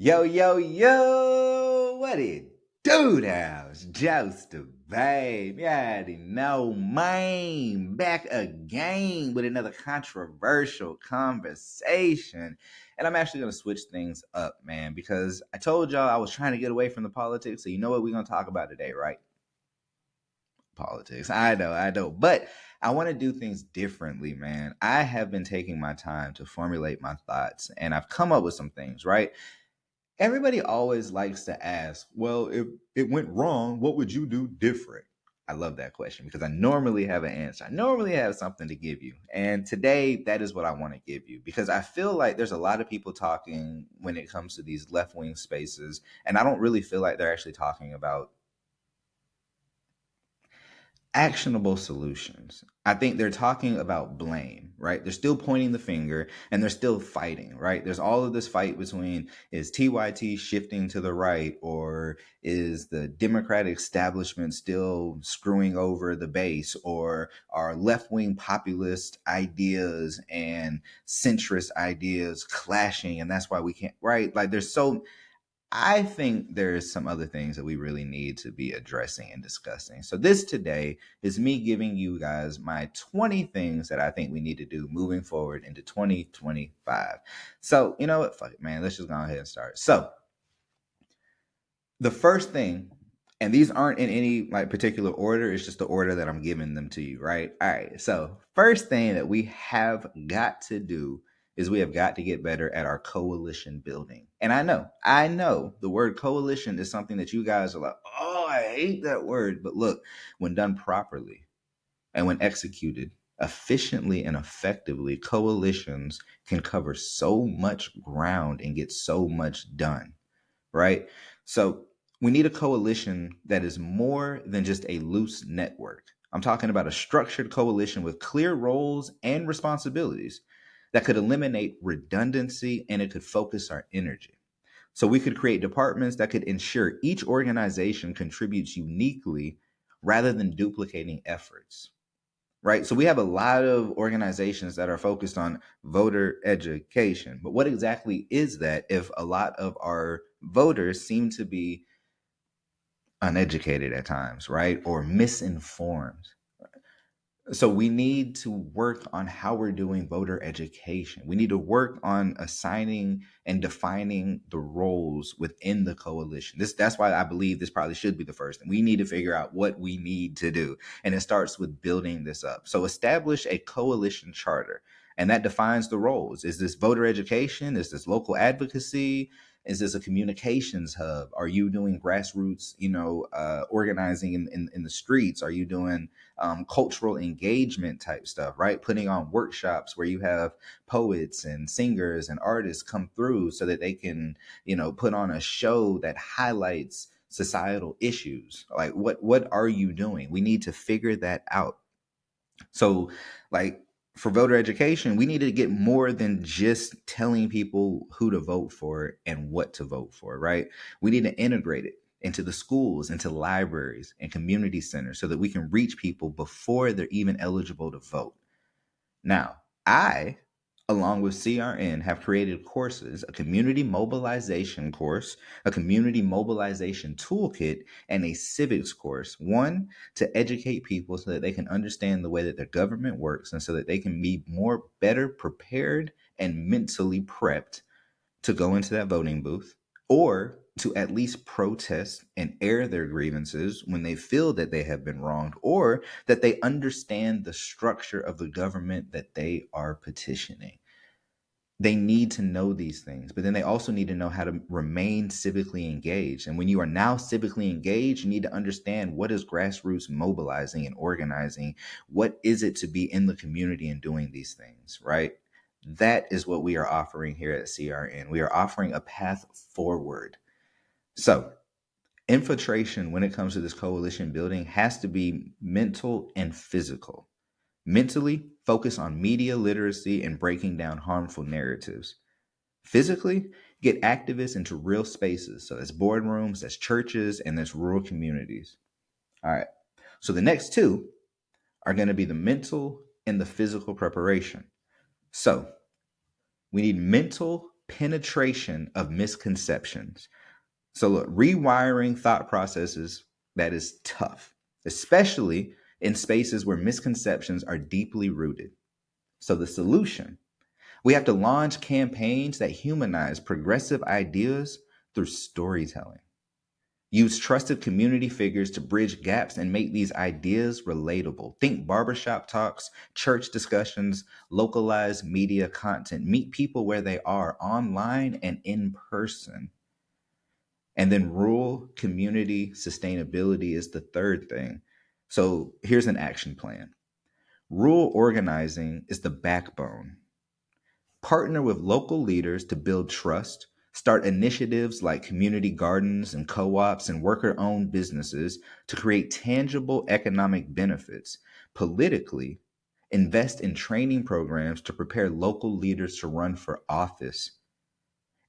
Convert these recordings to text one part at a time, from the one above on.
Yo, yo, yo, what it do now? It's Joseph, babe. You already know, man. Back again with another controversial conversation. And I'm actually going to switch things up, man, because I told y'all I was trying to get away from the politics. So, you know what we're going to talk about today, right? Politics. I know. But I want to do things differently, man. I have been taking my time to formulate my thoughts, and I've come up with some things, right? Everybody always likes to ask, well, if it went wrong, what would you do different? I love that question because I normally have an answer. I normally have something to give you. And today, that is what I want to give you because I feel like there's a lot of people talking when it comes to these left wing spaces. And I don't really feel like they're actually talking about actionable solutions. I think they're talking about blame, right? They're still pointing the finger and they're still fighting, right? There's all of this fight between is TYT shifting to the right or is the Democratic establishment still screwing over the base or are left wing populist ideas and centrist ideas clashing and that's why we can't, right? Like there's so I think there's some other things that we really need to be addressing and discussing. So this today is me giving you guys my 20 things that I think we need to do moving forward into 2025. So, you know what? Fuck it, man. Let's just go ahead and start. So, the first thing, and these aren't in any like particular order, it's just the order that I'm giving them to you, right? All right. So, first thing that we have got to do is we have got to get better at our coalition building. And I know the word coalition is something that you guys are like, oh, I hate that word. But look, when done properly and when executed efficiently and effectively, coalitions can cover so much ground and get so much done, right? So we need a coalition that is more than just a loose network. I'm talking about a structured coalition with clear roles and responsibilities that could eliminate redundancy and it could focus our energy. So we could create departments that could ensure each organization contributes uniquely rather than duplicating efforts. Right. So we have a lot of organizations that are focused on voter education. But what exactly is that if a lot of our voters seem to be uneducated at times, right? Or misinformed? So we need to work on how we're doing voter education. We need to work on assigning and defining the roles within the coalition. That's why I believe this probably should be the first thing. We need to figure out what we need to do. And it starts with building this up. So establish a coalition charter. And that defines the roles. Is this voter education? Is this local advocacy? Is this a communications hub? Are you doing grassroots, organizing in the streets? Are you doing cultural engagement type stuff, right? Putting on workshops where you have poets and singers and artists come through so that they can, put on a show that highlights societal issues. Like what are you doing? We need to figure that out. So, like for voter education, we need to get more than just telling people who to vote for and what to vote for, right? We need to integrate it into the schools, into libraries and community centers so that we can reach people before they're even eligible to vote. Now, I, along with CRN, have created courses, a community mobilization course, a community mobilization toolkit, and a civics course. One, to educate people so that they can understand the way that their government works and so that they can be better prepared and mentally prepped to go into that voting booth or to at least protest and air their grievances when they feel that they have been wronged or that they understand the structure of the government that they are petitioning. They need to know these things, but then they also need to know how to remain civically engaged. And when you are now civically engaged, you need to understand what is grassroots mobilizing and organizing. What is it to be in the community and doing these things, right? That is what we are offering here at CRN. We are offering a path forward. So, infiltration when it comes to this coalition building has to be mental and physical. Mentally, focus on media literacy and breaking down harmful narratives. Physically, get activists into real spaces. So that's boardrooms, that's churches, and that's rural communities. All right. So the next two are going to be the mental and the physical preparation. So we need mental penetration of misconceptions. So look, rewiring thought processes, that is tough, especially in spaces where misconceptions are deeply rooted. So the solution, we have to launch campaigns that humanize progressive ideas through storytelling. Use trusted community figures to bridge gaps and make these ideas relatable. Think barbershop talks, church discussions, localized media content. Meet people where they are, online and in person. And then rural community sustainability is the third thing. So here's an action plan. Rural organizing is the backbone. Partner with local leaders to build trust, start initiatives like community gardens and co ops and worker owned businesses to create tangible economic benefits. Politically, invest in training programs to prepare local leaders to run for office.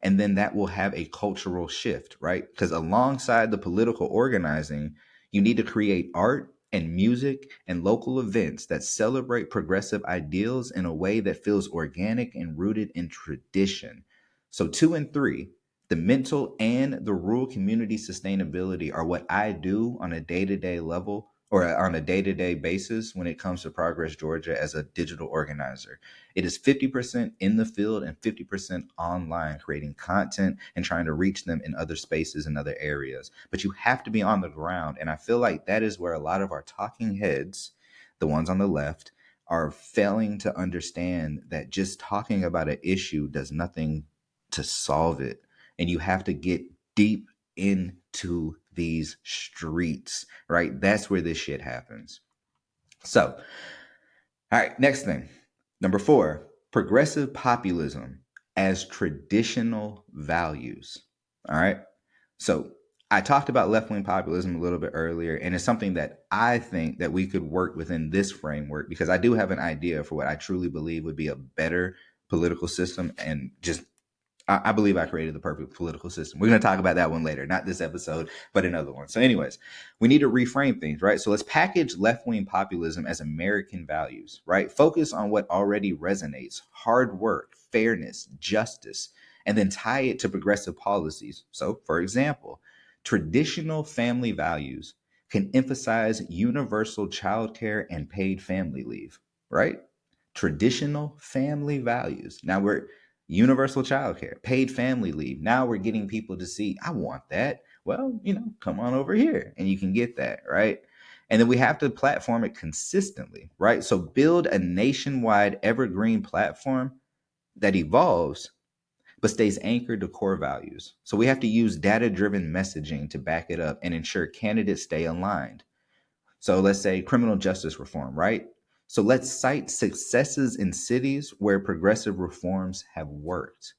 And then that will have a cultural shift, right? Because alongside the political organizing, you need to create art and music and local events that celebrate progressive ideals in a way that feels organic and rooted in tradition. So, two and three, the mental and the rural community sustainability are what I do on a day to day level or on a day to day basis when it comes to Progress Georgia as a digital organizer. It is 50% in the field and 50% online, creating content and trying to reach them in other spaces and other areas. But you have to be on the ground. And I feel like that is where a lot of our talking heads, the ones on the left, are failing to understand that just talking about an issue does nothing to solve it. And you have to get deep into these streets, right? That's where this shit happens. So, all right, next thing. Number 4, progressive populism as traditional values. All right. So I talked about left-wing populism a little bit earlier, and it's something that I think that we could work within this framework because I do have an idea for what I truly believe would be a better political system and just I believe I created the perfect political system. We're going to talk about that one later, not this episode, but another one. So, anyways, we need to reframe things, right? So, let's package left wing populism as American values, right? Focus on what already resonates: hard work, fairness, justice, and then tie it to progressive policies. So, for example, traditional family values can emphasize universal childcare and paid family leave, right? Traditional family values. Now we're universal childcare, paid family leave. Now we're getting people to see, I want that. Well, come on over here and you can get that, right? And then we have to platform it consistently, right? So build a nationwide evergreen platform that evolves but stays anchored to core values. So we have to use data-driven messaging to back it up and ensure candidates stay aligned. So let's say criminal justice reform, right? So let's cite successes in cities where progressive reforms have worked.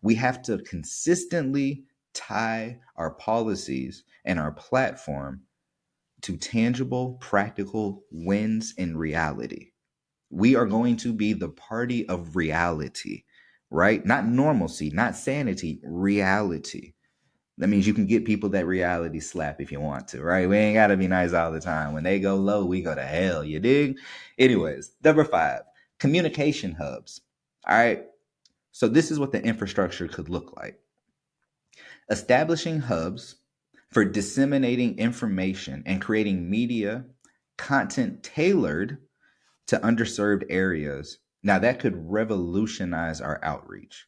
We have to consistently tie our policies and our platform to tangible, practical wins in reality. We are going to be the party of reality, right? Not normalcy, not sanity, reality. That means you can get people that reality slap if you want to, right? We ain't got to be nice all the time. When they go low, we go to hell. You dig? Anyways, number 5, communication hubs. All right. So this is what the infrastructure could look like. Establishing hubs for disseminating information and creating media content tailored to underserved areas. Now that could revolutionize our outreach.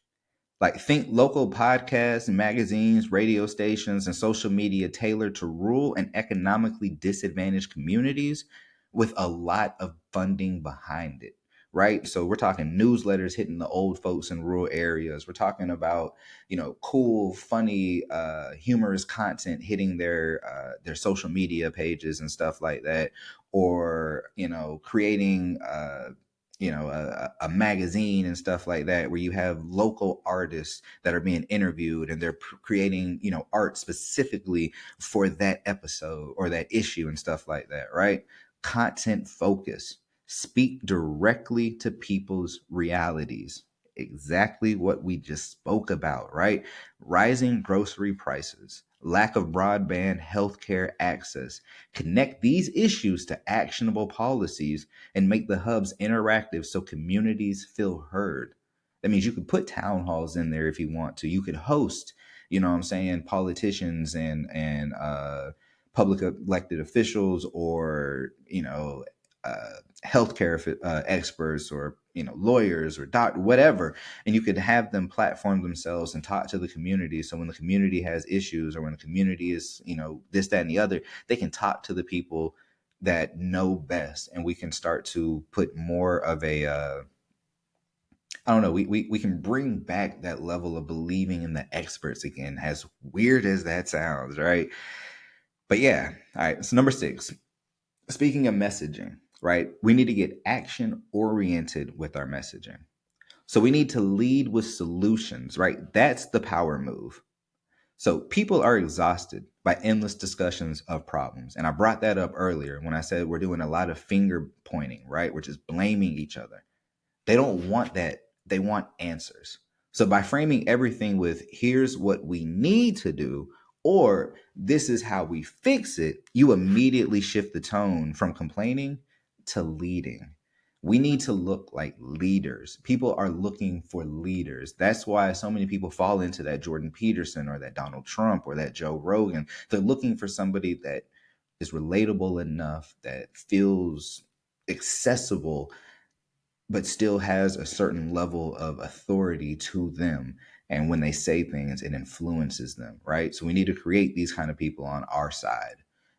Like think local podcasts, magazines, radio stations, and social media tailored to rural and economically disadvantaged communities with a lot of funding behind it, right? So we're talking newsletters hitting the old folks in rural areas. We're talking about, cool, funny, humorous content hitting their social media pages and stuff like that, or creating a magazine and stuff like that where you have local artists that are being interviewed and they're creating art specifically for that episode or that issue and stuff like that, right? Content focus, speak directly to people's realities, exactly what we just spoke about, right? Rising grocery prices, lack of broadband healthcare access. Connect these issues to actionable policies and make the hubs interactive so communities feel heard. That means you could put town halls in there if you want to. You could host, you know what I'm saying, politicians and public elected officials, or, uh, healthcare experts, or, lawyers or doctor, whatever. And you could have them platform themselves and talk to the community. So when the community has issues, or when the community is, this, that, and the other, they can talk to the people that know best, and we can start to put more of a I don't know, we can bring back that level of believing in the experts again, as weird as that sounds, right? But yeah, all right. So number 6, speaking of messaging, right? We need to get action oriented with our messaging. So we need to lead with solutions, right? That's the power move. So people are exhausted by endless discussions of problems. And I brought that up earlier when I said we're doing a lot of finger pointing, right? We're just blaming each other. They don't want that. They want answers. So by framing everything with here's what we need to do, or this is how we fix it, you immediately shift the tone from complaining to leading. We need to look like leaders. People are looking for leaders. That's why so many people fall into that Jordan Peterson or that Donald Trump or that Joe Rogan. They're looking for somebody that is relatable enough, that feels accessible, but still has a certain level of authority to them. And when they say things, it influences them, right? So we need to create these kind of people on our side.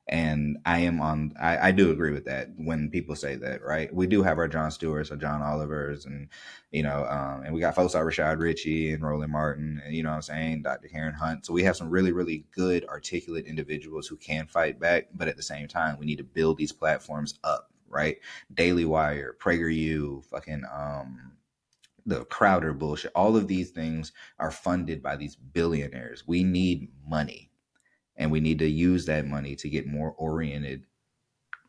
And I do agree with that when people say that, right? We do have our John Stewarts, our John Olivers, and, and we got folks like Rashad Ritchie and Roland Martin, and, you know what I'm saying, Dr. Karen Hunt. So we have some really, really good, articulate individuals who can fight back. But at the same time, we need to build these platforms up, right? Daily Wire, PragerU, fucking the Crowder bullshit. All of these things are funded by these billionaires. We need money, and we need to use that money to get more oriented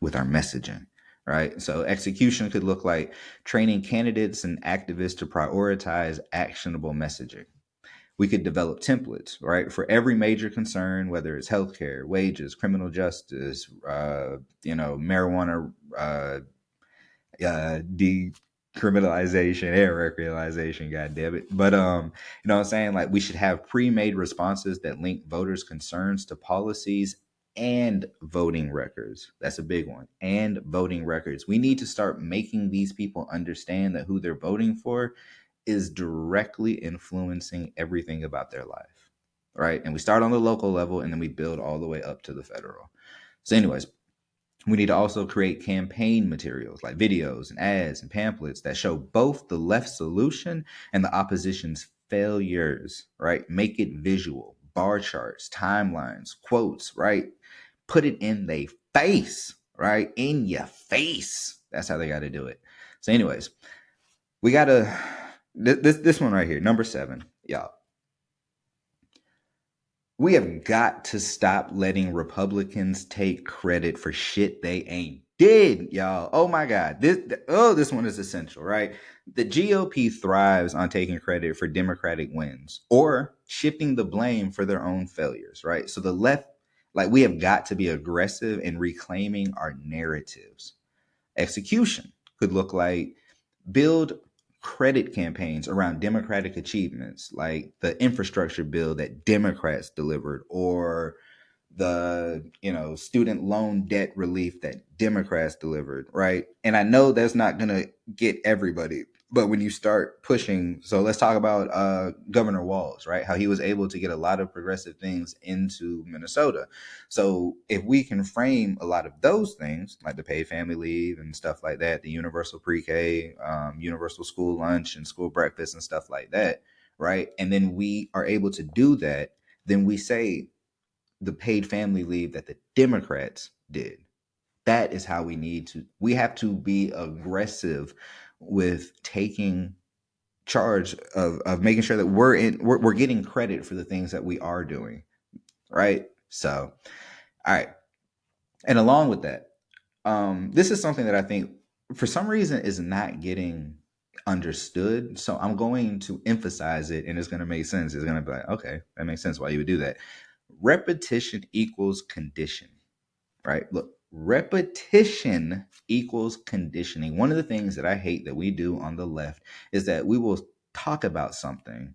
with our messaging, right? So execution could look like training candidates and activists to prioritize actionable messaging. We could develop templates, right, for every major concern, whether it's healthcare, wages, criminal justice, marijuana, decriminalization and recrealization, god damn it. But you know what I'm saying, like we should have pre-made responses that link voters concerns to policies and voting records. That's a big one. And voting records, we need to start making these people understand that who they're voting for is directly influencing everything about their life, right? And we start on the local level, and then we build all the way up to the federal. So anyways, we need to also create campaign materials like videos and ads and pamphlets that show both the left solution and the opposition's failures, right? Make it visual, bar charts, timelines, quotes, right? Put it in their face, right? In your face. That's how they got to do it. So, anyways, we got to, this one right here, number 7, y'all. We have got to stop letting Republicans take credit for shit they ain't did, y'all. Oh my God. This one is essential, right? The GOP thrives on taking credit for Democratic wins or shifting the blame for their own failures, right? So the left, like we have got to be aggressive in reclaiming our narratives. Execution could look like build credit campaigns around Democratic achievements, like the infrastructure bill that Democrats delivered, or the student loan debt relief that Democrats delivered, right? And I know that's not gonna get everybody, but when you start pushing, so let's talk about Governor Walz, right? How he was able to get a lot of progressive things into Minnesota. So if we can frame a lot of those things, like the paid family leave and stuff like that, the universal pre-K, universal school lunch and school breakfast and stuff like that, right? And then we are able to do that, then we say the paid family leave that the Democrats did. That is how we have to be aggressive with taking charge of making sure that we're getting credit for the things that we are doing, right? So, all right. And along with that, this is something that I think for some reason is not getting understood. So I'm going to emphasize it, and it's going to make sense. It's going to be like, okay, that makes sense why you would do that. Repetition equals condition, right? Look, repetition equals conditioning. One of the things that I hate that we do on the left is that we will talk about something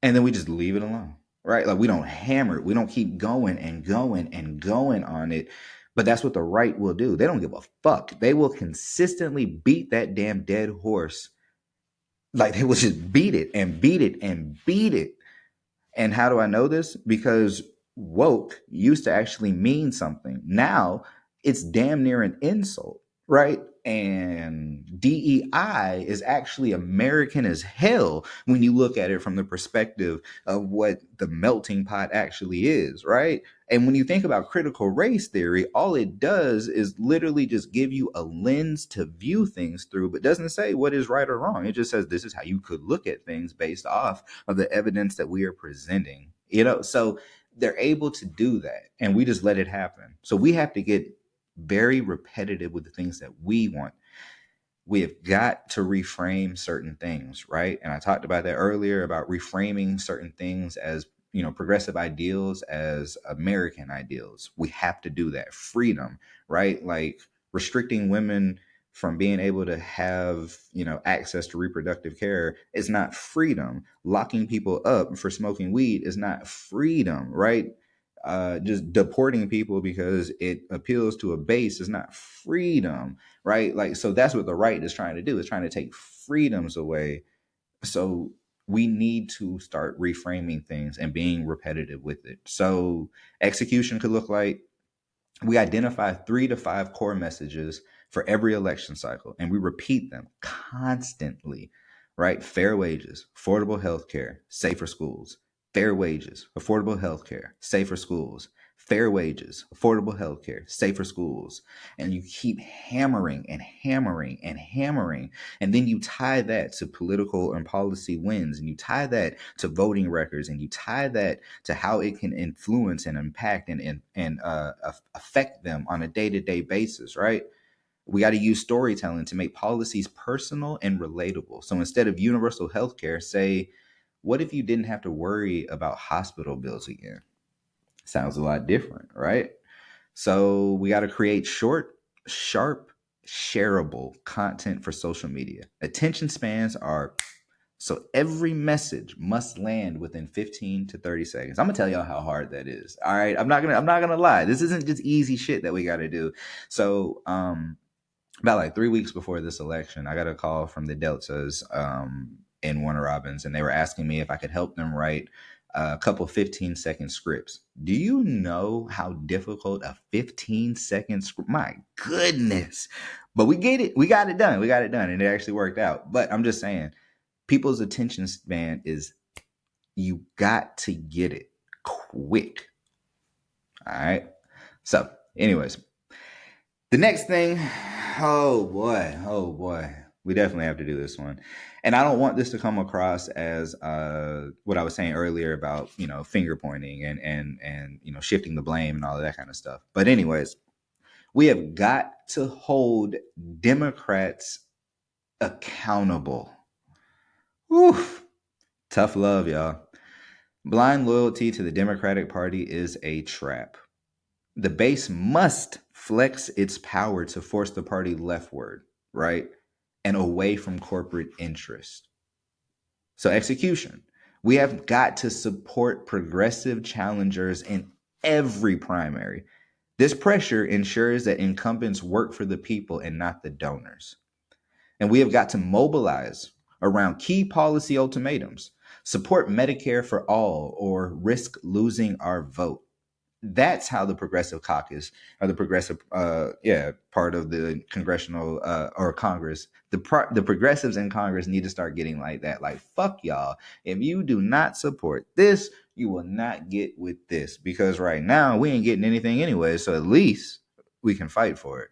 and then we just leave it alone, right? Like we don't hammer it. We don't keep going and going and going on it. But that's what the right will do. They don't give a fuck. They will consistently beat that damn dead horse. Like they will just beat it and beat it and beat it. And how do I know this? Because woke used to actually mean something. Now it's damn near an insult, right? And DEI is actually American as hell when you look at it from the perspective of what the melting pot actually is, right? And when you think about critical race theory, all it does is literally just give you a lens to view things through, but doesn't say what is right or wrong. It just says this is how you could look at things based off of the evidence that we are presenting. So they're able to do that and we just let it happen. So we have to get very repetitive with the things that we want. We have got to reframe certain things, right? And I talked about that earlier about reframing certain things as, progressive ideals as American ideals. We have to do that. Freedom, right? Like restricting women from being able to have, access to reproductive care is not freedom. Locking people up for smoking weed is not freedom, right? Just deporting people because it appeals to a base is not freedom, right? Like, so that's what the right is trying to do, is trying to take freedoms away. So we need to start reframing things and being repetitive with it. So execution could look like we identify 3 to 5 core messages for every election cycle and we repeat them constantly, right? Fair wages, affordable health care, safer schools. Fair wages, affordable health care, safer schools. Fair wages, affordable health care, safer schools. And you keep hammering and hammering and hammering. And then you tie that to political and policy wins, and you tie that to voting records, and you tie that to how it can influence and impact and affect them on a day-to-day basis, right? We got to use storytelling to make policies personal and relatable. So instead of universal health care, say, what if you didn't have to worry about hospital bills again? Sounds a lot different, right? So we got to create short, sharp, shareable content for social media. Attention spans are so every message must land within 15 to 30 seconds. I'm gonna tell y'all how hard that is. All right. I'm not gonna lie. This isn't just easy shit that we gotta do. So about like 3 weeks before this election, I got a call from the Deltas in Warner Robins, and they were asking me if I could help them write a couple 15-second scripts. Do you know how difficult a 15-second script? My goodness. But we get it. We got it done. And it actually worked out. But I'm just saying, people's attention span is, you got to get it quick. All right. So, anyways, the next thing, oh boy, we definitely have to do this one. And I don't want this to come across as what I was saying earlier about, finger pointing and shifting the blame and all of that kind of stuff. But anyways, we have got to hold Democrats accountable. Whew. Tough love, y'all. Blind loyalty to the Democratic Party is a trap. The base must flex its power to force the party leftward, right? And away from corporate interest. So, execution. We have got to support progressive challengers in every primary. This pressure ensures that incumbents work for the people and not the donors. And we have got to mobilize around key policy ultimatums. Support Medicare for all or risk losing our vote. That's how the progressive caucus or the progressive, part of the congressional or Congress, the progressives in Congress need to start getting like that. Like, fuck y'all. If you do not support this, you will not get with this, because right now we ain't getting anything anyway. So at least we can fight for it.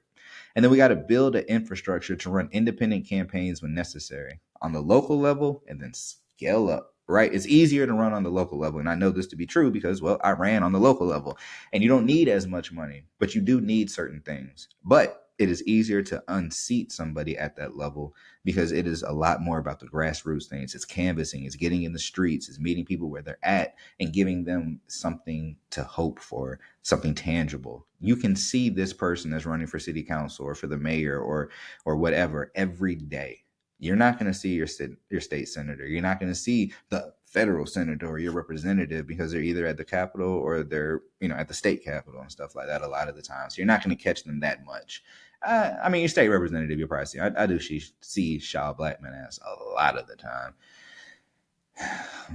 And then we got to build an infrastructure to run independent campaigns when necessary on the local level and then scale up, right? It's easier to run on the local level. And I know this to be true because, well, I ran on the local level, and you don't need as much money, but you do need certain things. But it is easier to unseat somebody at that level because it is a lot more about the grassroots things. It's canvassing, it's getting in the streets, it's meeting people where they're at and giving them something to hope for, something tangible. You can see this person that's running for city council or for the mayor or whatever every day. You're not going to see your state senator. You're not going to see the federal senator or your representative because they're either at the Capitol or they're at the state capitol and stuff like that a lot of the time. So you're not going to catch them that much. I mean, your state representative, you'll probably see. I do see Shaw Blackman ass a lot of the time.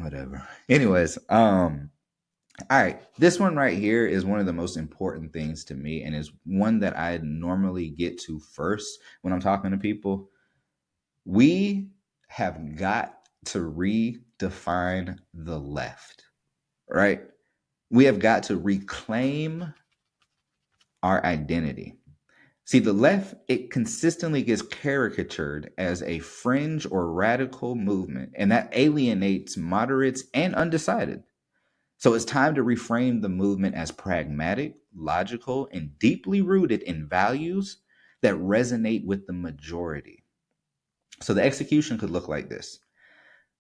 Whatever. Anyways, all right, this one right here is one of the most important things to me, and is one that I normally get to first when I'm talking to people. We have got to redefine the left, right? We have got to reclaim our identity. See, the left, it consistently gets caricatured as a fringe or radical movement, and that alienates moderates and undecided. So it's time to reframe the movement as pragmatic, logical, and deeply rooted in values that resonate with the majority. So the execution could look like this.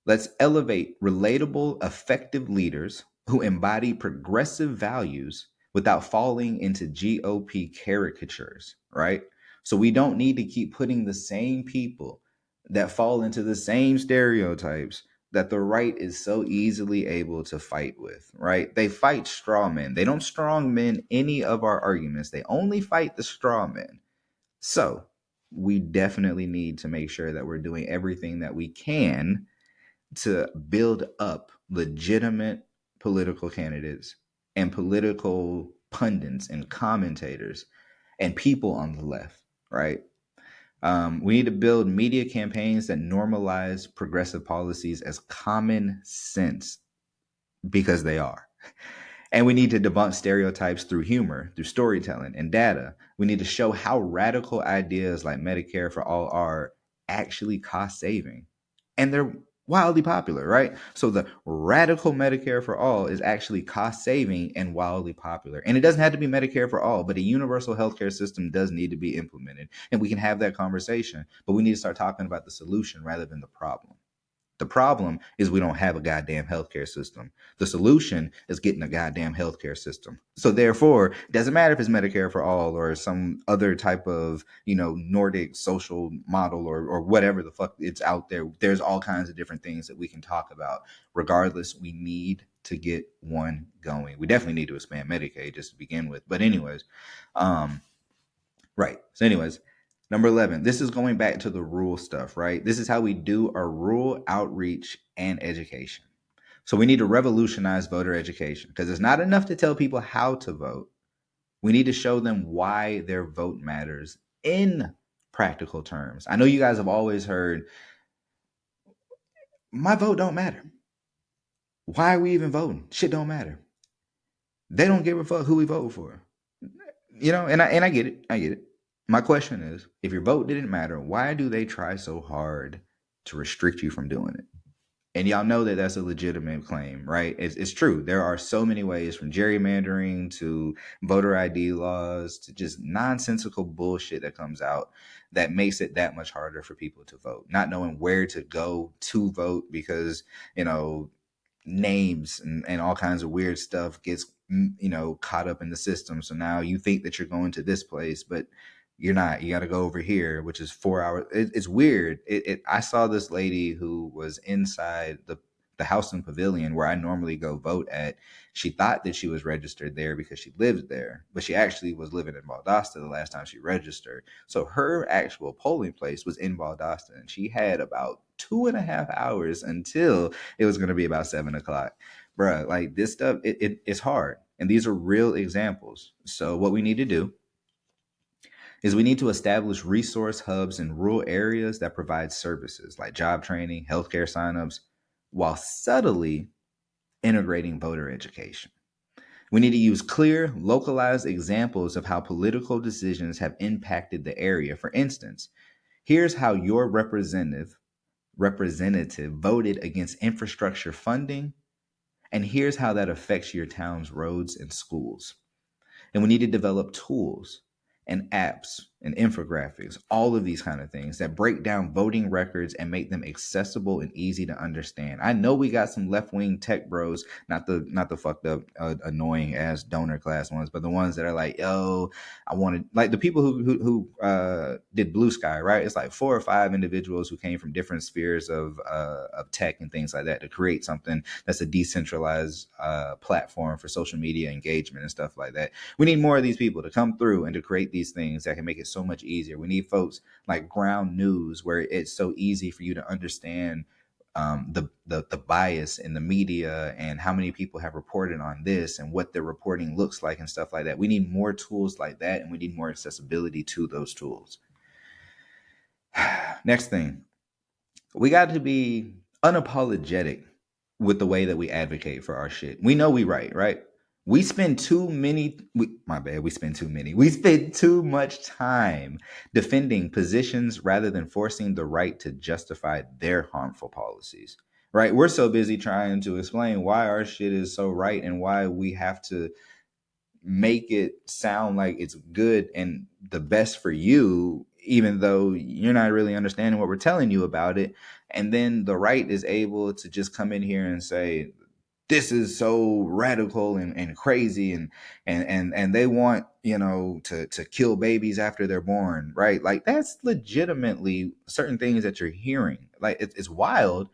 Let's elevate relatable, effective leaders who embody progressive values without falling into GOP caricatures, right? So we don't need to keep putting the same people that fall into the same stereotypes that the right is so easily able to fight with, right? They fight straw men. They don't strong men any of our arguments. They only fight the straw men. So we definitely need to make sure that we're doing everything that we can to build up legitimate political candidates and political pundits and commentators and people on the left, right? We need to build media campaigns that normalize progressive policies as common sense, because they are. And we need to debunk stereotypes through humor, through storytelling and data. We need to show how radical ideas like Medicare for all are actually cost saving. And they're wildly popular, right? So the radical Medicare for all is actually cost saving and wildly popular. And it doesn't have to be Medicare for all, but a universal healthcare system does need to be implemented. And we can have that conversation, but we need to start talking about the solution rather than the problem. The problem is we don't have a goddamn healthcare system. The solution is getting a goddamn healthcare system. So therefore, it doesn't matter if it's Medicare for all or some other type of, Nordic social model or whatever the fuck it's out there. There's all kinds of different things that we can talk about. Regardless, we need to get one going. We definitely need to expand Medicaid just to begin with. But anyways, right. So anyways, number 11, this is going back to the rural stuff, right? This is how we do our rural outreach and education. So we need to revolutionize voter education, because it's not enough to tell people how to vote. We need to show them why their vote matters in practical terms. I know you guys have always heard, my vote don't matter. Why are we even voting? Shit don't matter. They don't give a fuck who we vote for. And I get it. I get it. My question is, if your vote didn't matter, why do they try so hard to restrict you from doing it? And y'all know that that's a legitimate claim, right? It's true. There are so many ways, from gerrymandering to voter ID laws to just nonsensical bullshit that comes out that makes it that much harder for people to vote. Not knowing where to go to vote because, names and all kinds of weird stuff gets caught up in the system. So now you think that you're going to this place, but you're not. You got to go over here, which is 4 hours. It's weird. I saw this lady who was inside the house and pavilion where I normally go vote at. She thought that she was registered there because she lives there, but she actually was living in Valdosta the last time she registered. So her actual polling place was in Valdosta, and she had about 2.5 hours until it was going to be about 7 o'clock. Bruh, like this stuff, it's hard. And these are real examples. So what we need to do is we need to establish resource hubs in rural areas that provide services like job training, healthcare signups, while subtly integrating voter education. We need to use clear, localized examples of how political decisions have impacted the area. For instance, here's how your representative voted against infrastructure funding, and here's how that affects your town's roads and schools. And we need to develop tools and apps and infographics, all of these kind of things that break down voting records and make them accessible and easy to understand. I know we got some left-wing tech bros, not the fucked up annoying ass donor class ones, but the ones that are like, yo, I wanted, like the people who did Blue Sky, right? It's like 4 or 5 individuals who came from different spheres of tech and things like that to create something that's a decentralized platform for social media engagement and stuff like that. We need more of these people to come through and to create these things that can make it so much easier. We need folks like Ground News, where it's so easy for you to understand the bias in the media and how many people have reported on this and what their reporting looks like and stuff like that. We need more tools like that, and we need more accessibility to those tools. Next thing, we got to be unapologetic with the way that we advocate for our shit. We know we right? We spend too many, my bad, we spend too many. We spend too much time defending positions rather than forcing the right to justify their harmful policies, right? We're so busy trying to explain why our shit is so right and why we have to make it sound like it's good and the best for you, even though you're not really understanding what we're telling you about it. And then the right is able to just come in here and say, this is so radical and crazy and they want, to kill babies after they're born, right? Like that's legitimately certain things that you're hearing. Like it's wild,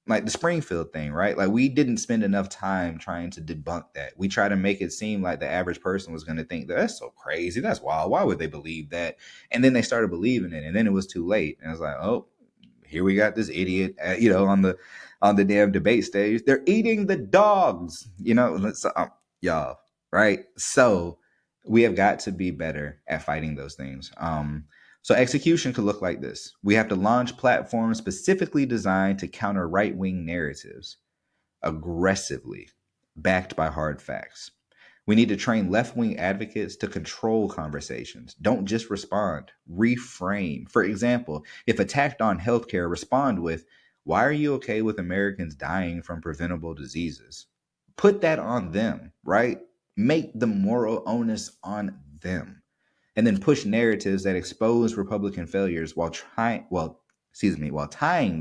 like the Springfield thing, right? Like we didn't spend enough time trying to debunk that. We try to make it seem like the average person was going to think that's so crazy, that's wild. Why would they believe that? And then they started believing it, and then it was too late. And it's like, oh, here we got this idiot, on the damn debate stage. They're eating the dogs, y'all, right? So we have got to be better at fighting those things. So execution could look like this. We have to launch platforms specifically designed to counter right-wing narratives aggressively, backed by hard facts. We need to train left-wing advocates to control conversations. Don't just respond, reframe. For example, if attacked on healthcare, respond with, why are you okay with Americans dying from preventable diseases? Put that on them, right? Make the moral onus on them, and then push narratives that expose Republican failures while tying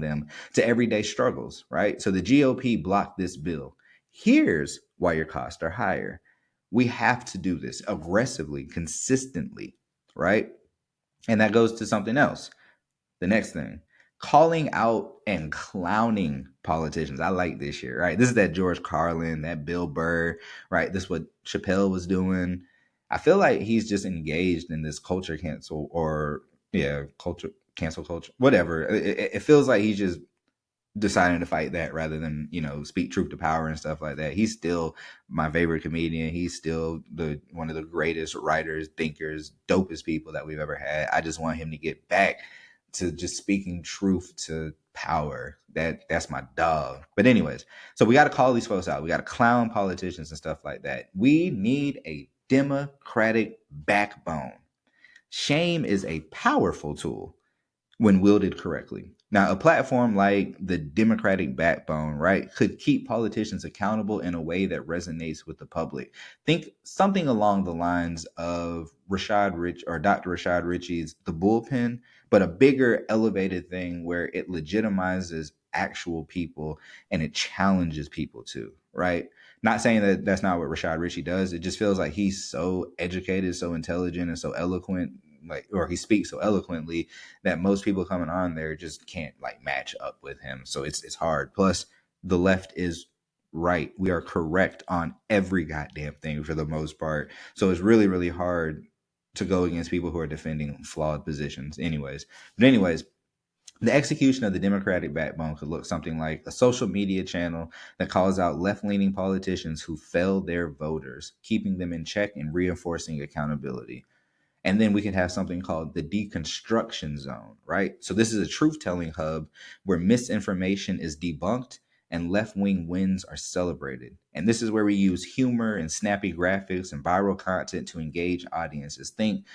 them to everyday struggles, right? So the GOP blocked this bill. Here's why your costs are higher. We have to do this aggressively, consistently, right? And that goes to something else. The next thing, calling out and clowning politicians. I like this shit, right? This is that George Carlin, that Bill Burr, right? This is what Chappelle was doing. I feel like he's just engaged in this culture cancel or culture cancel culture, whatever. It feels like he's just deciding to fight that rather than speak truth to power and stuff like that. He's still my favorite comedian. He's still the one of the greatest writers, thinkers, dopest people that we've ever had. I just want him to get back to just speaking truth to power. That's my dog. But anyways, so we got to call these folks out. We got to clown politicians and stuff like that. We need a democratic backbone. Shame is a powerful tool when wielded correctly. Now, a platform like the Democratic Backbone, right, could keep politicians accountable in a way that resonates with the public. Think something along the lines of Rashad Rich or Dr. Rashad Ritchie's The Bullpen, but a bigger elevated thing where it legitimizes actual people and it challenges people too, right? Not saying that that's not what Rashad Ritchie does. It just feels like he's so educated, so intelligent, and so eloquent, or he speaks so eloquently that most people coming on there just can't like match up with him. So it's hard. Plus, the left is right. We are correct on every goddamn thing for the most part. So it's really, really hard to go against people who are defending flawed positions. Anyways, the execution of the Democratic backbone could look something like a social media channel that calls out left leaning politicians who fail their voters, keeping them in check and reinforcing accountability. And then we can have something called the deconstruction zone, right? So this is a truth telling hub where misinformation is debunked and left wing wins are celebrated. And this is where we use humor and snappy graphics and viral content to engage audiences. Think,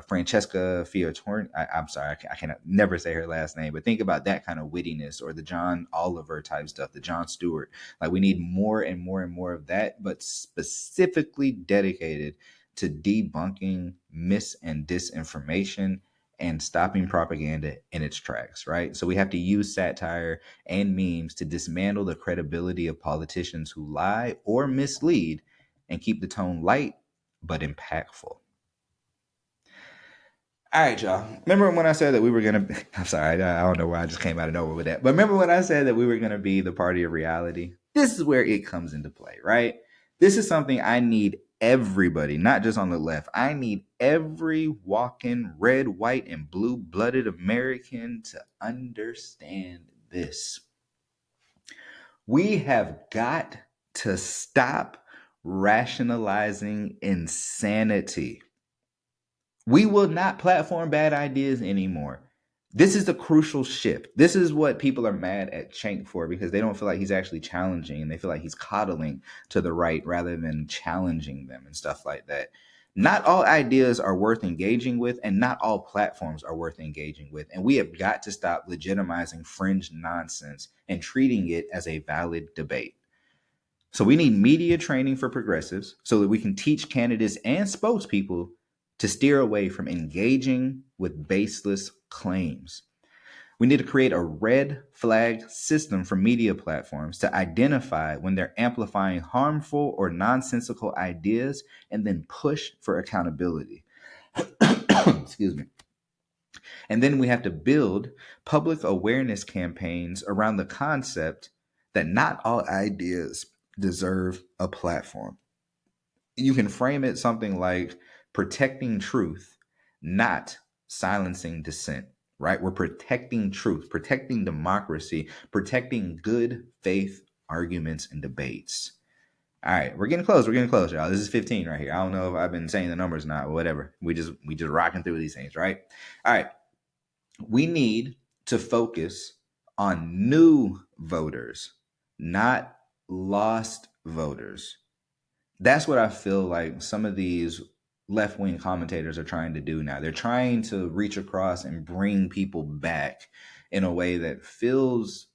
Francesca Fiatorni. I'm sorry, I cannot never say her last name, but think about that kind of wittiness, or the John Oliver type stuff, the Jon Stewart. Like we need more and more and more of that, but specifically dedicated to debunking mis and disinformation and stopping propaganda in its tracks, right? So we have to use satire and memes to dismantle the credibility of politicians who lie or mislead and keep the tone light but impactful. All right, y'all. Remember when I said that we were gonna? I'm sorry, I don't know why I just came out of nowhere with that. But remember when I said that we were gonna be the party of reality? This is where it comes into play, right? This is something I need everybody, not just on the left. I need every walking red, white, and blue-blooded American to understand this. We have got to stop rationalizing insanity. We will not platform bad ideas anymore. This is the crucial shift. This is what people are mad at Cenk for, because they don't feel like he's actually challenging, and they feel like he's coddling to the right rather than challenging them and stuff like that. Not all ideas are worth engaging with, and not all platforms are worth engaging with. And we have got to stop legitimizing fringe nonsense and treating it as a valid debate. So we need media training for progressives so that we can teach candidates and spokespeople to steer away from engaging with baseless claims. We need to create a red flag system for media platforms to identify when they're amplifying harmful or nonsensical ideas and then push for accountability. Excuse me. And then we have to build public awareness campaigns around the concept that not all ideas deserve a platform. You can frame it something like protecting truth, not silencing dissent, right? We're protecting truth, protecting democracy, protecting good faith arguments and debates. All right, we're getting close. We're getting close, y'all. This is 15 right here. I don't know if I've been saying the numbers or not, but whatever. We just rocking through these things, right? All right. We need to focus on new voters, not lost voters. That's what I feel like some of these left wing commentators are trying to do now. They're trying to reach across and bring people back in a way that feels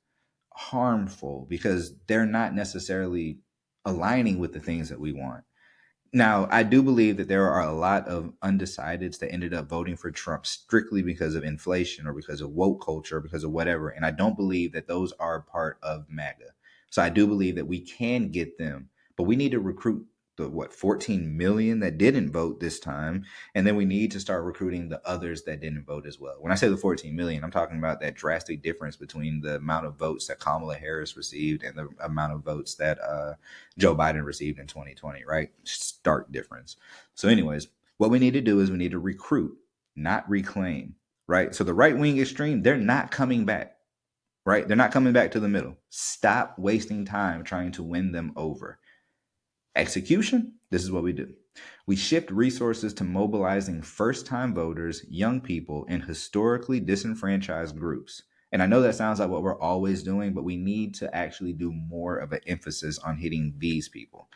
harmful because they're not necessarily aligning with the things that we want. Now, I do believe that there are a lot of undecideds that ended up voting for Trump strictly because of inflation or because of woke culture or because of whatever. And I don't believe that those are part of MAGA. So I do believe that we can get them, but we need to recruit the 14 million that didn't vote this time, and then we need to start recruiting the others that didn't vote as well. When I say the 14 million, I'm talking about that drastic difference between the amount of votes that Kamala Harris received and the amount of votes that Joe Biden received in 2020, right? Stark difference. So anyways, what we need to do is we need to recruit, not reclaim, right? So the right wing extreme, they're not coming back, right? They're not coming back to the middle. Stop wasting time trying to win them over. Execution, this is what we do. We shift resources to mobilizing first-time voters, young people, and historically disenfranchised groups. And I know that sounds like what we're always doing, but we need to actually do more of an emphasis on hitting these people.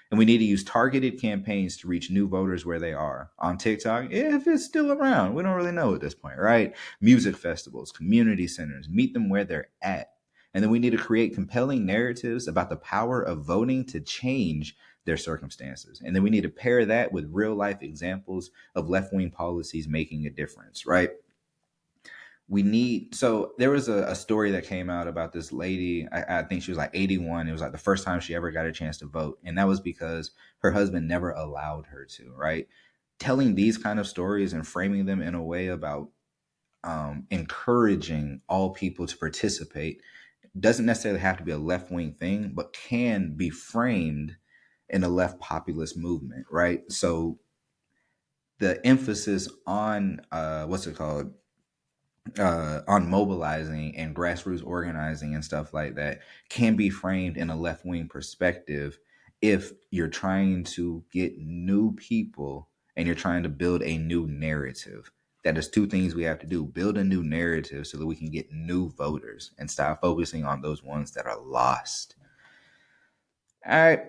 And we need to use targeted campaigns to reach new voters where they are. On TikTok, if it's still around, we don't really know at this point, right? Music festivals, community centers, meet them where they're at. And then we need to create compelling narratives about the power of voting to change their circumstances. And then we need to pair that with real life examples of left wing policies making a difference, right? So there was a story that came out about this lady. I think she was like 81. It was like the first time she ever got a chance to vote. And that was because her husband never allowed her to, right? Telling these kind of stories and framing them in a way about encouraging all people to participate doesn't necessarily have to be a left wing thing, but can be framed in a left populist movement, right? So the emphasis on on mobilizing and grassroots organizing and stuff like that can be framed in a left wing perspective if you're trying to get new people and you're trying to build a new narrative. That is two things we have to do: build a new narrative so that we can get new voters and stop focusing on those ones that are lost. All right.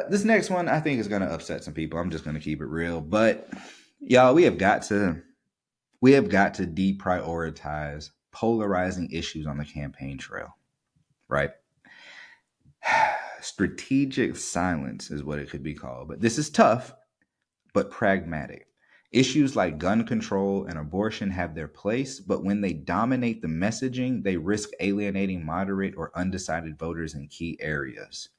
This next one I think is going to upset some people. I'm just going to keep it real. But y'all, we have got to deprioritize polarizing issues on the campaign trail, right? Strategic silence is what it could be called. But this is tough, but pragmatic. Issues like gun control and abortion have their place, but when they dominate the messaging, they risk alienating moderate or undecided voters in key areas.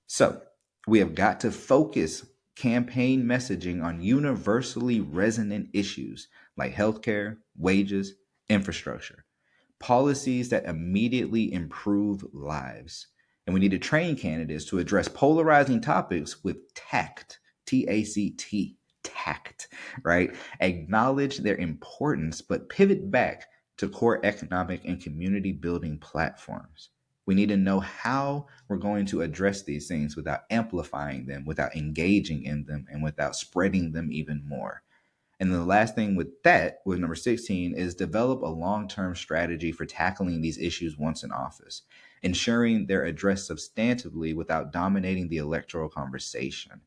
So, we have got to focus campaign messaging on universally resonant issues like healthcare, wages, infrastructure, policies that immediately improve lives. And we need to train candidates to address polarizing topics with tact, TACT, tact, right? Acknowledge their importance, but pivot back to core economic and community building platforms. We need to know how we're going to address these things without amplifying them, without engaging in them, and without spreading them even more. And then the last thing with that, with number 16, is develop a long term strategy for tackling these issues once in office, ensuring they're addressed substantively without dominating the electoral conversation.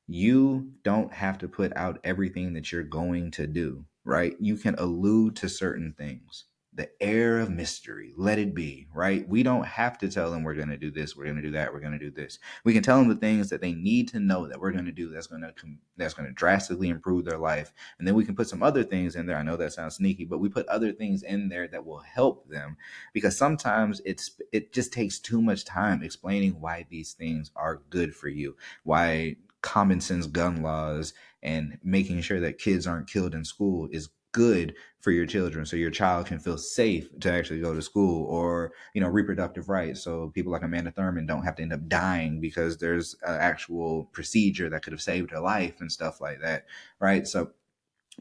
You don't have to put out everything that you're going to do, right? You can allude to certain things. The air of mystery, let it be, right? We don't have to tell them we're going to do this, we're going to do that, we're going to do this. We can tell them the things that they need to know that we're going to do that's going to drastically improve their life. And then we can put some other things in there. I know that sounds sneaky, but we put other things in there that will help them, because sometimes it just takes too much time explaining why these things are good for you, why common sense gun laws and making sure that kids aren't killed in school is good for your children, so your child can feel safe to actually go to school, or reproductive rights, so people like Amanda Thurman don't have to end up dying because there's an actual procedure that could have saved her life and stuff like that, right? So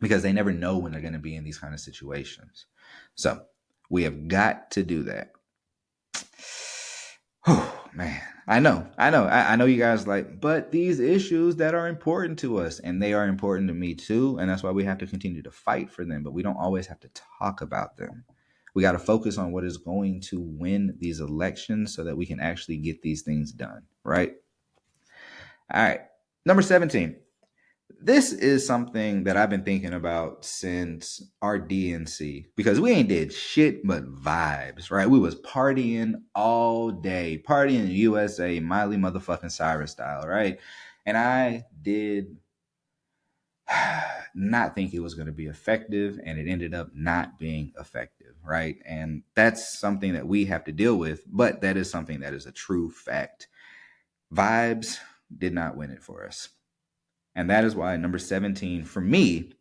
because they never know when they're going to be in these kind of situations. So we have got to do that. Oh man, I know you guys like, but these issues that are important to us, and they are important to me too, and that's why we have to continue to fight for them, but we don't always have to talk about them. We got to focus on what is going to win these elections so that we can actually get these things done, right? All right. Number 17. This is something that I've been thinking about since our DNC, because we ain't did shit but vibes, right? We was partying all day, partying in the USA, Miley motherfucking Cyrus style, right? And I did not think it was going to be effective, and it ended up not being effective, right? And that's something that we have to deal with, but that is something that is a true fact. Vibes did not win it for us. And that is why number 17 for me,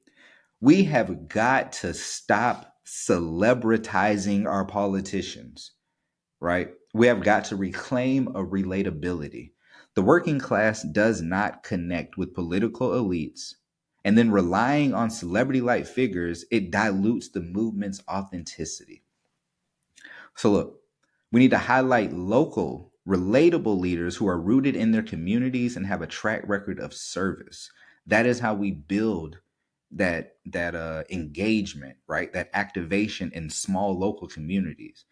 we have got to stop celebritizing our politicians, right? We have got to reclaim a relatability. The working class does not connect with political elites. And then relying on celebrity like figures, it dilutes the movement's authenticity. So, look, we need to highlight local, relatable leaders who are rooted in their communities and have a track record of service. That is how we build that engagement, right? That activation in small local communities.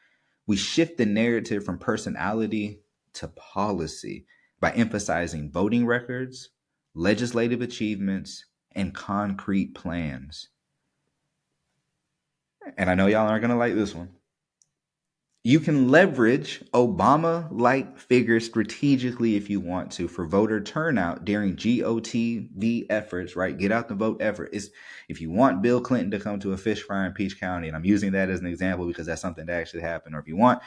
We shift the narrative from personality to policy by emphasizing voting records, legislative achievements, and concrete plans. And I know y'all aren't going to like this one. You can leverage Obama like figures strategically if you want to for voter turnout during GOTV efforts, right? Get out the vote effort. If you want Bill Clinton to come to a fish fry in Peach County, and I'm using that as an example because that's something that actually happened, or if you want,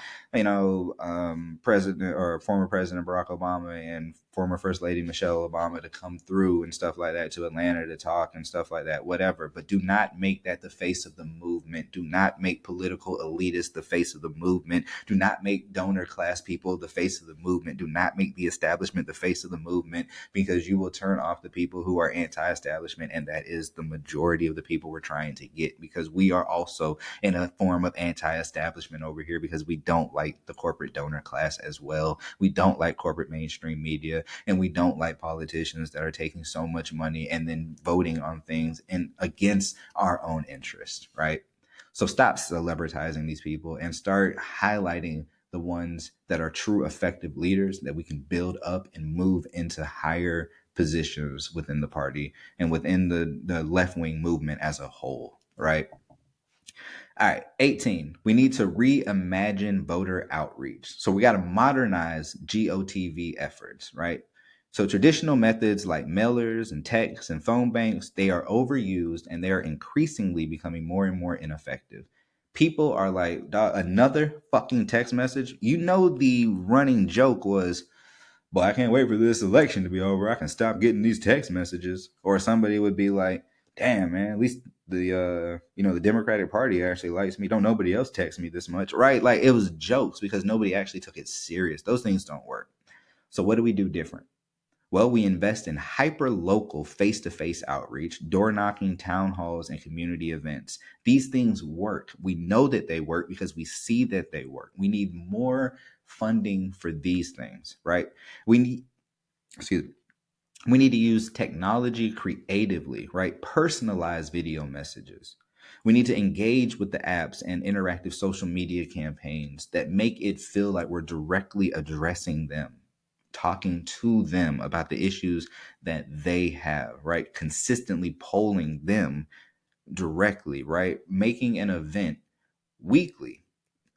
President or former President Barack Obama and former First Lady Michelle Obama to come through and stuff like that to Atlanta to talk and stuff like that, whatever. But do not make that the face of the movement. Do not make political elitists the face of the movement. Do not make donor class people the face of the movement. Do not make the establishment the face of the movement, because you will turn off the people who are anti-establishment, and that is the majority of the people we're trying to get, because we are also in a form of anti-establishment over here, because we don't like the corporate donor class as well. We don't like corporate mainstream media, and we don't like politicians that are taking so much money and then voting on things against our own interest, right? So stop celebritizing these people and start highlighting the ones that are true effective leaders that we can build up and move into higher positions within the party and within the left-wing movement as a whole, right? All right, 18. We need to reimagine voter outreach. So we got to modernize GOTV efforts, right? So traditional methods like mailers and texts and phone banks, they are overused and they are increasingly becoming more and more ineffective. People are like, "Dawg, another fucking text message." You know, the running joke was, "Boy, I can't wait for this election to be over. I can stop getting these text messages." Or somebody would be like, "Damn, man, at least the Democratic Party actually likes me. Don't nobody else text me this much." Right? Like, it was jokes because nobody actually took it serious. Those things don't work. So what do we do different? Well, we invest in hyper local face to face outreach, door knocking, town halls, and community events. These things work. We know that they work because we see that they work. We need more funding for these things, right? We need, excuse me, we need to use technology creatively, right? Personalize video messages. We need to engage with the apps and interactive social media campaigns that make it feel like we're directly addressing them, talking to them about the issues that they have, right? Consistently polling them directly, right? Making an event weekly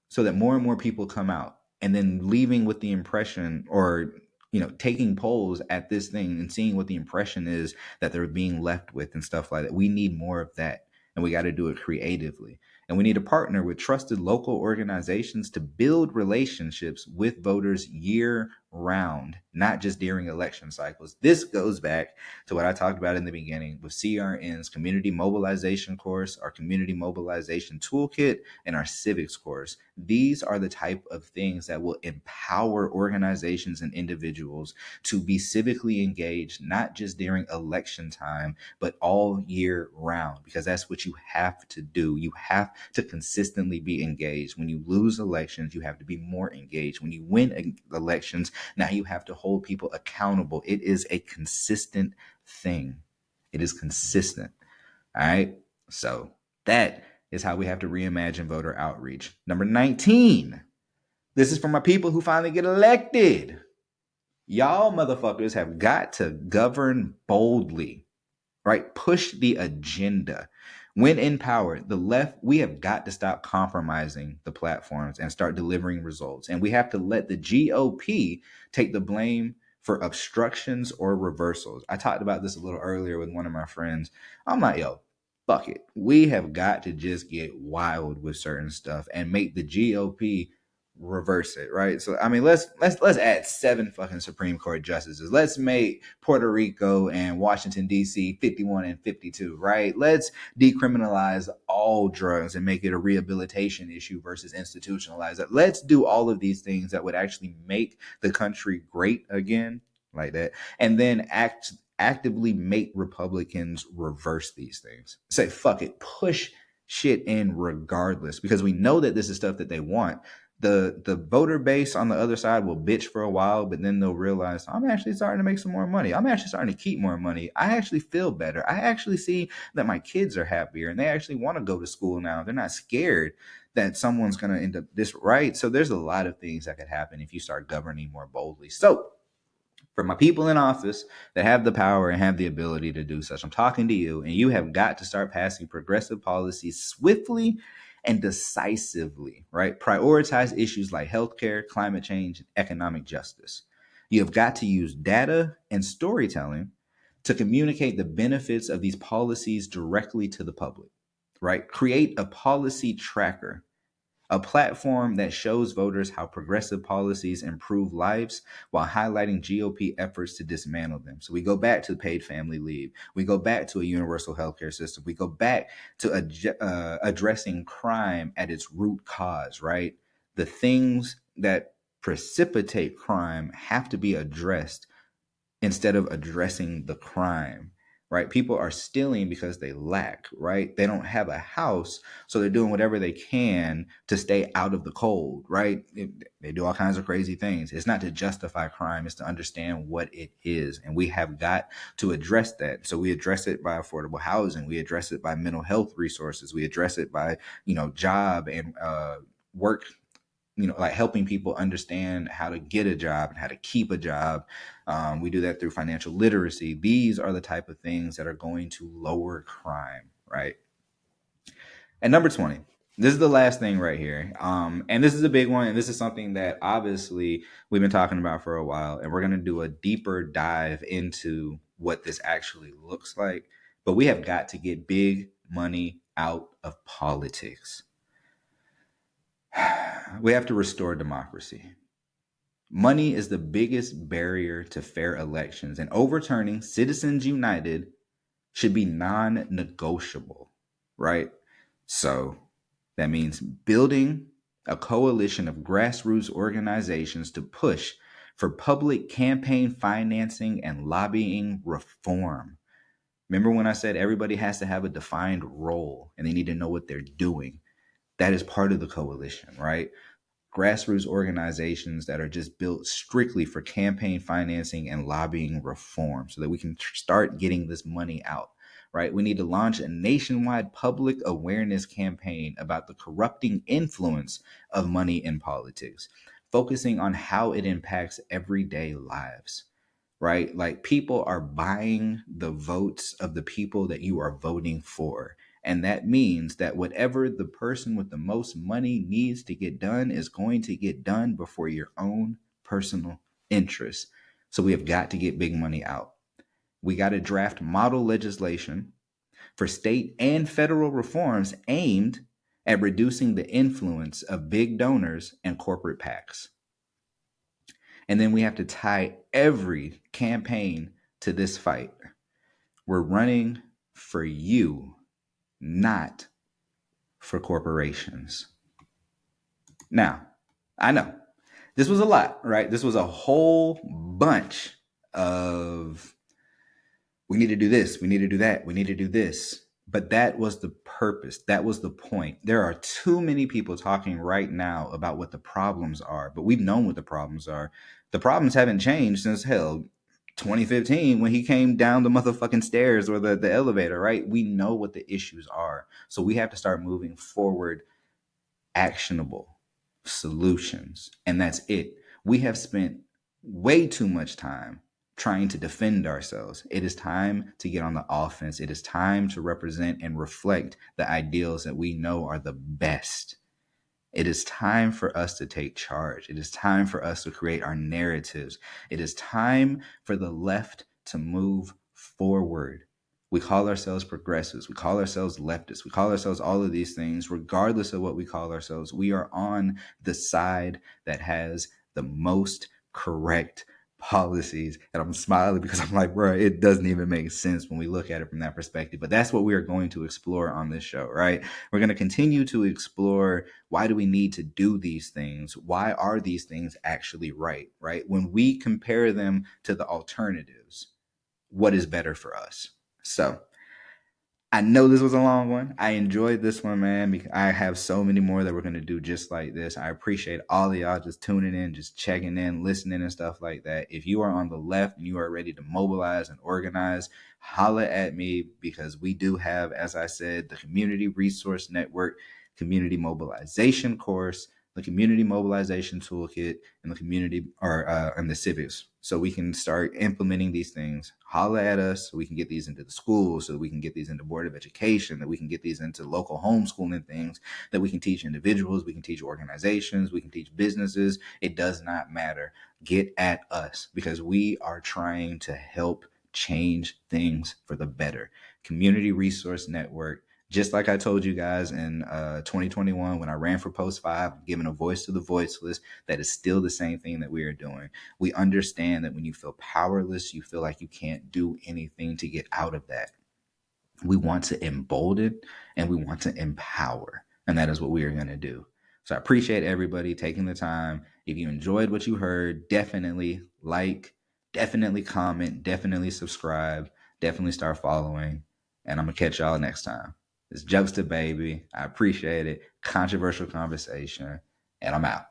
so that more and more people come out, and then leaving with the impression, or taking polls at this thing and seeing what the impression is that they're being left with and stuff like that. We need more of that, and we got to do it creatively. And we need to partner with trusted local organizations to build relationships with voters year round, not just during election cycles. This goes back to what I talked about in the beginning with CRN's community mobilization course, our community mobilization toolkit, and our civics course. These are the type of things that will empower organizations and individuals to be civically engaged, not just during election time, but all year round, because that's what you have to do. You have to consistently be engaged. When you lose elections, you have to be more engaged. When you win elections, now you have to hold people accountable. It is a consistent thing. It is consistent. All right. So that is how we have to reimagine voter outreach. Number 19. This is for my people who finally get elected. Y'all motherfuckers have got to govern boldly, right? Push the agenda. When in power, the left, we have got to stop compromising the platforms and start delivering results. And we have to let the GOP take the blame for obstructions or reversals. I talked about this a little earlier with one of my friends. I'm like, yo, fuck it. We have got to just get wild with certain stuff and make the GOP reverse it, right? So I mean, let's add 7 fucking Supreme Court justices. Let's make Puerto Rico and Washington D.C. 51 and 52, right? Let's decriminalize all drugs and make it a rehabilitation issue versus institutionalize it. Let's do all of these things that would actually make the country great again, like that, and then actively make Republicans reverse these things. Say fuck it, push shit in regardless, because we know that this is stuff that they want. The voter base on the other side will bitch for a while, but then they'll realize, I'm actually starting to make some more money. I'm actually starting to keep more money. I actually feel better. I actually see that my kids are happier and they actually want to go to school now. They're not scared that someone's going to end up this, right? So there's a lot of things that could happen if you start governing more boldly. So for my people in office that have the power and have the ability to do such, I'm talking to you, and you have got to start passing progressive policies swiftly and decisively, right? Prioritize issues like healthcare, climate change, and economic justice. You have got to use data and storytelling to communicate the benefits of these policies directly to the public, right? Create a policy tracker, a platform that shows voters how progressive policies improve lives while highlighting GOP efforts to dismantle them. So we go back to paid family leave. We go back to a universal healthcare system. We go back to addressing crime at its root cause, right? The things that precipitate crime have to be addressed instead of addressing the crime, right? People are stealing because they lack, right? They don't have a house, so they're doing whatever they can to stay out of the cold, right? They do all kinds of crazy things. It's not to justify crime, it's to understand what it is. And we have got to address that. So we address it by affordable housing. We address it by mental health resources. We address it by, job and work, like helping people understand how to get a job and how to keep a job. We do that through financial literacy. These are the type of things that are going to lower crime, right? And number 20, This is the last thing right here. And this is a big one. And this is something that obviously we've been talking about for a while. And we're going to do a deeper dive into what this actually looks like. But we have got to get big money out of politics. We have to restore democracy. Money is the biggest barrier to fair elections, and overturning Citizens United should be non negotiable, right? So that means building a coalition of grassroots organizations to push for public campaign financing and lobbying reform. Remember when I said everybody has to have a defined role and they need to know what they're doing? That is part of the coalition, right? Grassroots organizations that are just built strictly for campaign financing and lobbying reform so that we can start getting this money out, right? We need to launch a nationwide public awareness campaign about the corrupting influence of money in politics, focusing on how it impacts everyday lives, right? Like people are buying the votes of the people that you are voting for. And that means that whatever the person with the most money needs to get done is going to get done before your own personal interests. So we have got to get big money out. We got to draft model legislation for state and federal reforms aimed at reducing the influence of big donors and corporate PACs. And then we have to tie every campaign to this fight. We're running for you, not for corporations. Now, I know this was a lot, right? This was a whole bunch of we need to do this, we need to do that, we need to do this. But that was the purpose. That was the point. There are too many people talking right now about what the problems are, but we've known what the problems are. The problems haven't changed since hell 2015 when he came down the motherfucking stairs or the elevator, right? We know what the issues are. So we have to start moving forward actionable solutions. And that's it. We have spent way too much time trying to defend ourselves. It is time to get on the offense. It is time to represent and reflect the ideals that we know are the best. It is time for us to take charge. It is time for us to create our narratives. It is time for the left to move forward. We call ourselves progressives. We call ourselves leftists. We call ourselves all of these things. Regardless of what we call ourselves, we are on the side that has the most correct policies. And I'm smiling because I'm like, bro, it doesn't even make sense when we look at it from that perspective. But that's what we are going to explore on this show, right? We're going to continue to explore why do we need to do these things? Why are these things actually right, right? When we compare them to the alternatives, what is better for us? So I know this was a long one. I enjoyed this one, man, because I have so many more that we're going to do just like this. I appreciate all of y'all just tuning in, just checking in, listening and stuff like that. If you are on the left and you are ready to mobilize and organize, holla at me because we do have, as I said, the Community Resource Network Community Mobilization course, the Community Mobilization Toolkit, and the community and the civics. So we can start implementing these things. Holla at us so we can get these into the schools, so we can get these into Board of Education, that we can get these into local homeschooling things, that we can teach individuals, we can teach organizations, we can teach businesses. It does not matter. Get at us because we are trying to help change things for the better. Community Resource Network. Just like I told you guys in 2021 when I ran for post 5, giving a voice to the voiceless, that is still the same thing that we are doing. We understand that when you feel powerless, you feel like you can't do anything to get out of that. We want to embolden and we want to empower. And that is what we are going to do. So I appreciate everybody taking the time. If you enjoyed what you heard, definitely like, definitely comment, definitely subscribe, definitely start following. And I'm going to catch y'all next time. It's Jokester, baby. I appreciate it. Controversial conversation. And I'm out.